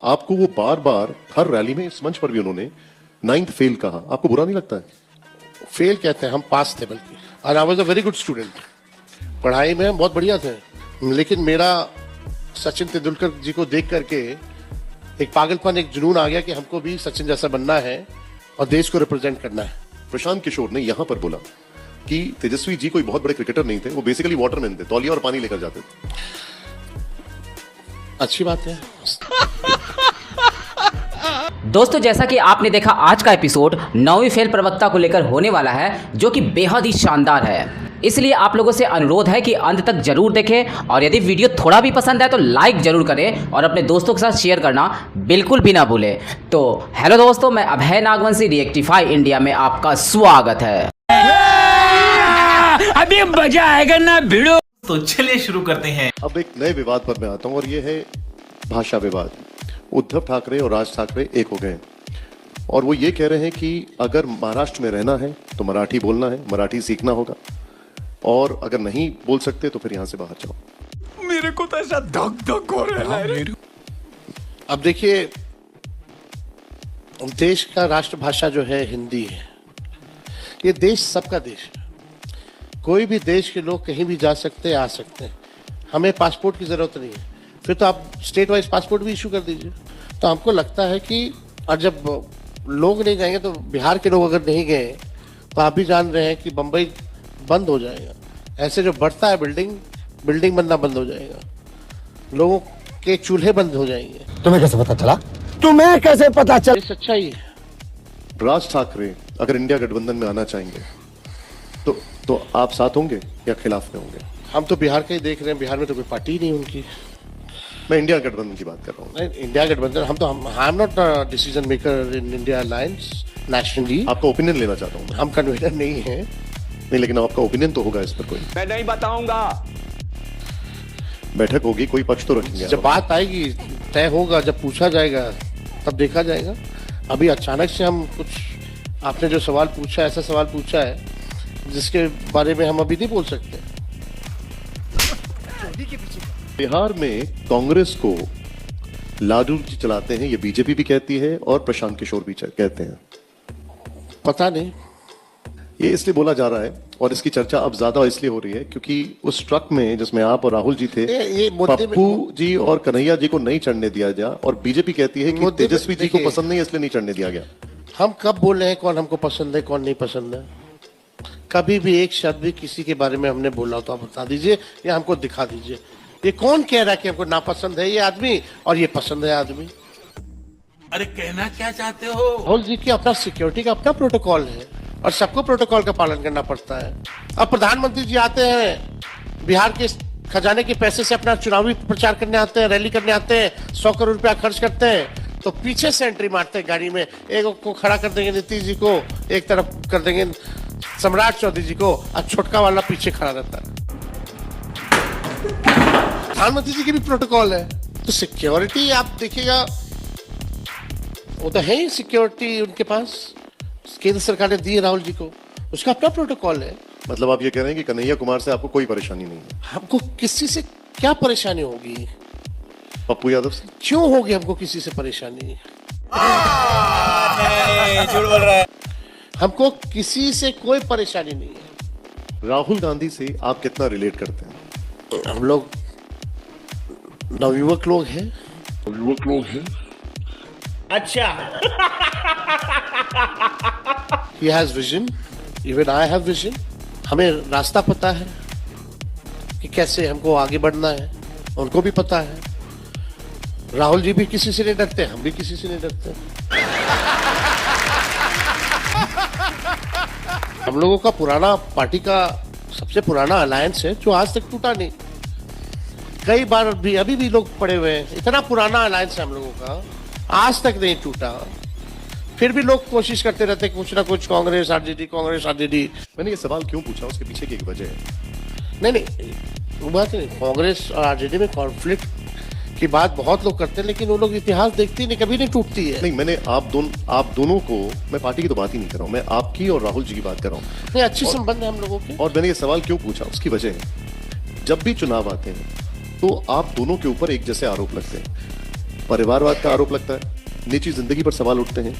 आपको वो बार बार हर रैली में इस मंच पर भी उन्होंने 9th फेल कहा, आपको बुरा नहीं लगता है? फेल कहते हैं, हम पास थे बल्कि, और I was a very good student. पढ़ाई में हम बहुत बढ़िया थे, लेकिन मेरा सचिन तेंदुलकर जी को देख करके एक पागलपन, एक जुनून आ गया कि हमको भी सचिन जैसा बनना है और देश को रिप्रेजेंट करना है। प्रशांत किशोर ने यहां पर बोला कि तेजस्वी जी कोई बहुत बड़े क्रिकेटर नहीं थे, वो बेसिकली वाटरमैन थे, तौलिया और पानी लेकर जाते थे। अच्छी बात है। दोस्तों, जैसा कि आपने देखा, आज का एपिसोड 9वीं फेल प्रवक्ता को लेकर होने वाला है, जो कि बेहद ही शानदार है। इसलिए आप लोगों से अनुरोध है कि अंत तक जरूर देखें, और यदि वीडियो थोड़ा भी पसंद आए तो लाइक जरूर करें और अपने दोस्तों के साथ शेयर करना बिल्कुल भी ना भूलें। तो हेलो दोस्तों, मैं अभय नागवंशी, रिएक्टिफाई इंडिया में आपका स्वागत है। अभी मजा आएगा ना भिड़ो। तो चलिए शुरू करते हैं। अब एक नए विवाद पर मैं आता हूं, और ये है भाषा विवाद। उद्धव ठाकरे और राज ठाकरे एक हो गए, और वो ये कह रहे हैं कि अगर महाराष्ट्र में रहना है तो मराठी बोलना है, मराठी सीखना होगा, और अगर नहीं बोल सकते तो फिर यहां से बाहर जाओ। मेरे को तो ऐसा धक धक हो रहा है। अब देखिए, देश का राष्ट्रभाषा जो है हिंदी है। ये देश सबका देश है, कोई भी देश के लोग कहीं भी जा सकते हैं, आ सकते हैं। हमें पासपोर्ट की जरूरत नहीं है, फिर तो आप स्टेट वाइज पासपोर्ट भी इशू कर दीजिए। तो हमको लगता है कि, और जब लोग नहीं जाएंगे तो बिहार के लोग अगर नहीं गए तो आप भी जान रहे हैं कि बंबई बंद हो जाएगा। ऐसे जो बढ़ता है बिल्डिंग बनना बंद हो जाएगा, लोगों के चूल्हे बंद हो जाएंगे। तुम्हें कैसे पता चला? तुम्हें कैसे पता चला? ये सच्चाई है। राज ठाकरे अगर इंडिया गठबंधन में आना चाहेंगे तो आप साथ होंगे या खिलाफ में होंगे? हम तो बिहार का ही देख रहे हैं, बिहार में तो कोई पार्टी ही नहीं उनकी। मैं इंडिया गठबंधन की बात कर रहा हूँ। नहीं, इंडिया गठबंधन, I am not decision maker in India alliance nationally. आपका ओपिनियन लेना चाहता हूँ। हम कन्वीनर नहीं है। नहीं, लेकिन आपका ओपिनियन तो होगा इस पर। कोई मैं नहीं बताऊंगा। बैठक होगी, कोई पक्ष तो रखेंगे। जब बात आएगी तय होगा, जब पूछा जाएगा तब देखा जाएगा। अभी अचानक से हम कुछ, आपने जो सवाल पूछा, ऐसा सवाल पूछा है जिसके बारे में हम अभी नहीं बोल सकते। बिहार में कांग्रेस को लालू जी चलाते हैं, ये बीजेपी भी कहती है और प्रशांत किशोर भी कहते हैं। पता नहीं, ये इसलिए बोला जा रहा है, और इसकी चर्चा अब ज्यादा इसलिए हो रही है क्योंकि उस ट्रक में जिसमें आप और राहुल जी थे, ये मुद्दे में- पप्पू जी और कन्हैया जी को नहीं चढ़ने दिया गया, और बीजेपी कहती है कि मुद्दे में- तेजस्वी जी को देखिए, पसंद नहीं, इसलिए नहीं चढ़ने दिया गया। हम कब बोल रहे हैं कौन हमको पसंद है कौन नहीं पसंद है? कभी भी एक शब्द भी किसी के बारे में हमने बोला तो आप बता दीजिए या हमको दिखा दीजिए। ये कौन कह रहा है कि हमको नापसंद है ये आदमी और ये पसंद है आदमी? अरे कहना क्या चाहते हो? राहुल जी की अपना सिक्योरिटी का अपना प्रोटोकॉल है, और सबको प्रोटोकॉल का पालन करना पड़ता है। अब प्रधानमंत्री जी आते हैं, बिहार के खजाने के पैसे से अपना चुनावी प्रचार करने आते हैं, रैली करने आते हैं, 100 करोड़ रुपया खर्च करते हैं, तो पीछे से एंट्री मारते हैं गाड़ी में। एक को खड़ा कर देंगे नीतीश जी को, एक तरफ कर देंगे सम्राट चौधरी जी को, और छोटका वाला पीछे खड़ा रहता है। प्रधानमंत्री जी की भी प्रोटोकॉल है, तो सिक्योरिटी आप देखिएगा, वो तो है ही सिक्योरिटी उनके पास, केंद्र सरकार ने दी है राहुल जी को, उसका अपना प्रोटोकॉल है। मतलब आप ये कह रहे हैं कि कन्हैया कुमार से आपको कोई परेशानी नहीं है? हमको किसी से क्या परेशानी होगी? पप्पू यादव से क्यों होगी हमको किसी से परेशानी? झूठ बोल रहा है। हमको किसी से कोई परेशानी नहीं है। राहुल गांधी से आप कितना रिलेट करते हैं? हम लोग नवयुवक लोग हैं। अच्छा, He has vision, even I have vision. हमें रास्ता पता है कि कैसे हमको आगे बढ़ना है, उनको भी पता है। राहुल जी भी किसी से नहीं डरते, हम भी किसी से नहीं डरते। हम लोगों का पुराना पार्टी का सबसे पुराना अलायंस है जो आज तक टूटा नहीं। कई बार भी अभी भी लोग पड़े हुए हैं, इतना पुराना अलायंस है हम लोगों का, आज तक नहीं टूटा। फिर भी लोग कोशिश करते रहते हैं कुछ ना कुछ, कांग्रेस आरजेडी। मैंने ये सवाल क्यों पूछा, उसके पीछे की एक वजह है। नहीं, वो बात नहीं। कांग्रेस और आरजेडी में कॉन्फ्लिक्ट की बात बहुत लोग करते हैं, लेकिन वो लोग इतिहास देखते ही नहीं, कभी नहीं टूटती है। नहीं, मैंने आप दोनों को, मैं पार्टी की तो बात ही नहीं कर रहा हूँ, मैं आपकी और राहुल जी की बात कर रहा हूँ। नहीं, अच्छी संबंध है हम लोगों के। और मैंने ये सवाल क्यों पूछा, उसकी वजह है, जब भी चुनाव आते हैं तो आप दोनों के ऊपर एक जैसे आरोप लगते हैं। परिवारवाद का आरोप लगता है, निजी जिंदगी पर सवाल उठते हैं।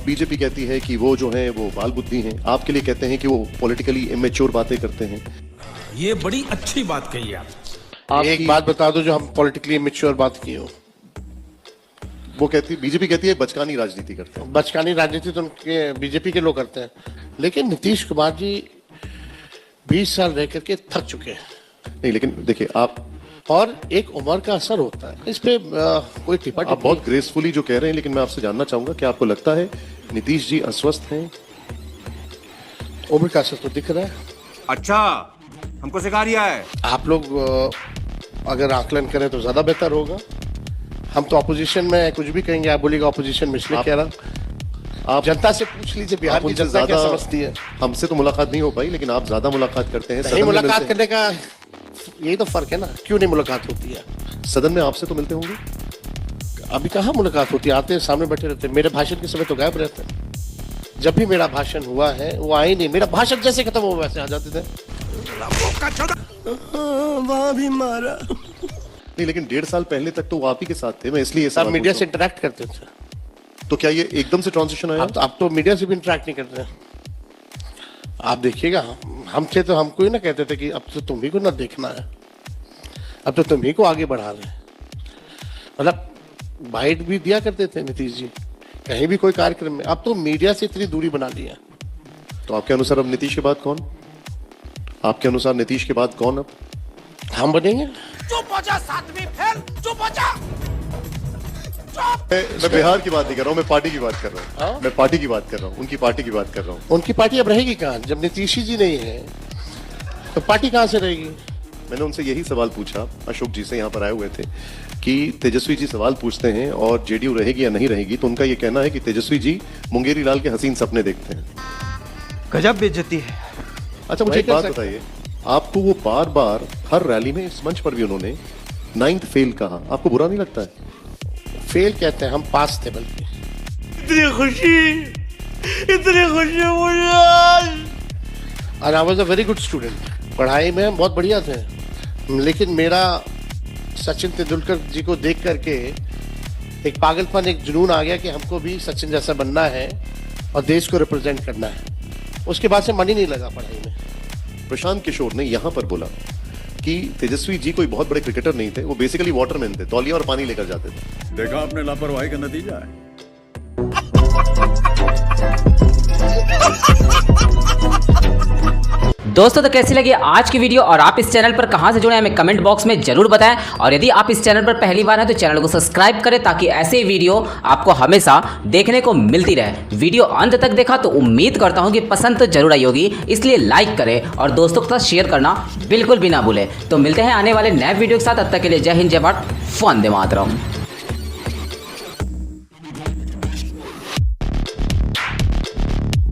बीजेपी कहती है कि वो जो है वो बाल बुद्धि हैं, आपके लिए कहते हैं कि वो पॉलिटिकली इमेच्योर बातें करते हैं। ये बड़ी अच्छी बात कही आप। एक बात बता दो जो हम पॉलिटिकली इमेच्योर बात की हो। वो कहती, बीजेपी कहती है बचकानी राजनीति करते हैं। बचकानी राजनीति तो उनके बीजेपी के लोग करते हैं, लेकिन नीतीश कुमार जी 20 साल रह करके थक चुके हैं। नहीं, लेकिन देखिए आप एक उम्र का असर होता है इस पे, कोई टिप्पणी आप बहुत ग्रेसफुली जो कह रहे हैं, लेकिन मैं आपसे जानना चाहूंगा कि आपको लगता है नीतीश जी अस्वस्थ हैं? उम्र का असर तो दिख रहा है। अच्छा, हमको सिखा रिया है। आप लोग अगर आकलन करें तो ज्यादा बेहतर होगा। हम तो अपोजिशन में कुछ भी कहेंगे, आप बोलिएगा अपोजिशन में, इसलिए कह रहा। आप जनता से पूछ लीजिए बिहार की जनता क्या समझती है। हमसे तो मुलाकात नहीं हो पाई, लेकिन आप ज्यादा मुलाकात करते हैं। नहीं, मुलाकात करने का यही तो फर्क है ना, क्यों नहीं मुलाकात होती है? सदन में आपसे तो मिलते होंगे। अभी कहाँ मुलाकात होती है? आते हैं, सामने बैठे रहते हैं। मेरे भाषण के समय तो गायब रहते हैं। जब भी मेरा भाषण हुआ है वो आए नहीं, मेरा भाषण जैसे खत्म हुआ वैसे आ जाते थे। वहां भी मारा। नहीं, लेकिन 1.5 साल पहले तक तो वो आप ही के साथ थे, मैं इसलिए सब मीडिया से इंटरेक्ट करते थे। तो क्या ये एकदम से ट्रांजिशन आया? अब तो मीडिया से भी इंटरेक्ट नहीं करते हैं। आप देखिएगा, हम थे तो हमको ही ना कहते थे कि अब तो तुम ही को ना देखना है, अब तो तुम ही को आगे बढ़ा रहे हैं। मतलब बाइट भी दिया करते थे नीतीश जी कहीं भी कोई कार्यक्रम में। अब तो मीडिया से इतनी दूरी बना ली है। तो आपके अनुसार अब नीतीश के बाद कौन? आपके अनुसार नीतीश के बाद कौन अब? हम बनेंगे। मैं बिहार की बात नहीं कर रहा हूँ, मैं पार्टी की बात कर रहा हूँ। हाँ? मैं पार्टी की बात कर रहा हूँ, उनकी पार्टी की बात कर रहा हूँ। उनकी पार्टी अब रहेगी कहाँ? जब नीतीश जी नहीं है तो पार्टी कहाँ से रहेगी? मैंने उनसे यही सवाल पूछा, अशोक जी से यहाँ पर आए हुए थे, कि तेजस्वी जी सवाल पूछते हैं और जेडीयू रहेगी या नहीं रहेगी, तो उनका ये कहना है कि तेजस्वी जी मुंगेरी लाल के हसीन सपने देखते हैं। गजब बेइज्जती है। अच्छा, मुझे एक बात बताइए, आपको वो बार बार हर रैली में, इस मंच पर भी उन्होंने 9th फेल कहा, आपको बुरा नहीं लगता है? फेल कहते हैं, हम पास थे। बल्कि इतनी खुशी मुझे आज। और I was a very good student. पढ़ाई में हम बहुत बढ़िया थे, लेकिन मेरा सचिन तेंदुलकर जी को देख करके एक पागलपन, एक जुनून आ गया कि हमको भी सचिन जैसा बनना है और देश को रिप्रेजेंट करना है। उसके बाद से मन ही नहीं लगा पढ़ाई में। प्रशांत किशोर ने यहाँ पर बोला कि तेजस्वी जी कोई बहुत बड़े क्रिकेटर नहीं थे, वो बेसिकली वाटरमैन थे, तौलिया और पानी लेकर जाते थे। देखा आपने लापरवाही का नतीजा है। दोस्तों, तो कैसी लगी आज की वीडियो और आप इस चैनल पर कहां से जुड़े हैं हमें कमेंट बॉक्स में जरूर बताएं। और यदि आप इस चैनल पर पहली बार हैं तो चैनल को सब्सक्राइब करें ताकि ऐसे वीडियो आपको हमेशा देखने को मिलती रहे। वीडियो अंत तक देखा तो उम्मीद करता हूं कि पसंद तो जरूर आई होगी, इसलिए लाइक करें और दोस्तों के साथ शेयर करना बिल्कुल भी ना भूलें। तो मिलते हैं आने वाले नए वीडियो के साथ, तब तक के लिए जय हिंद, जय भारत, वंदे मातरम।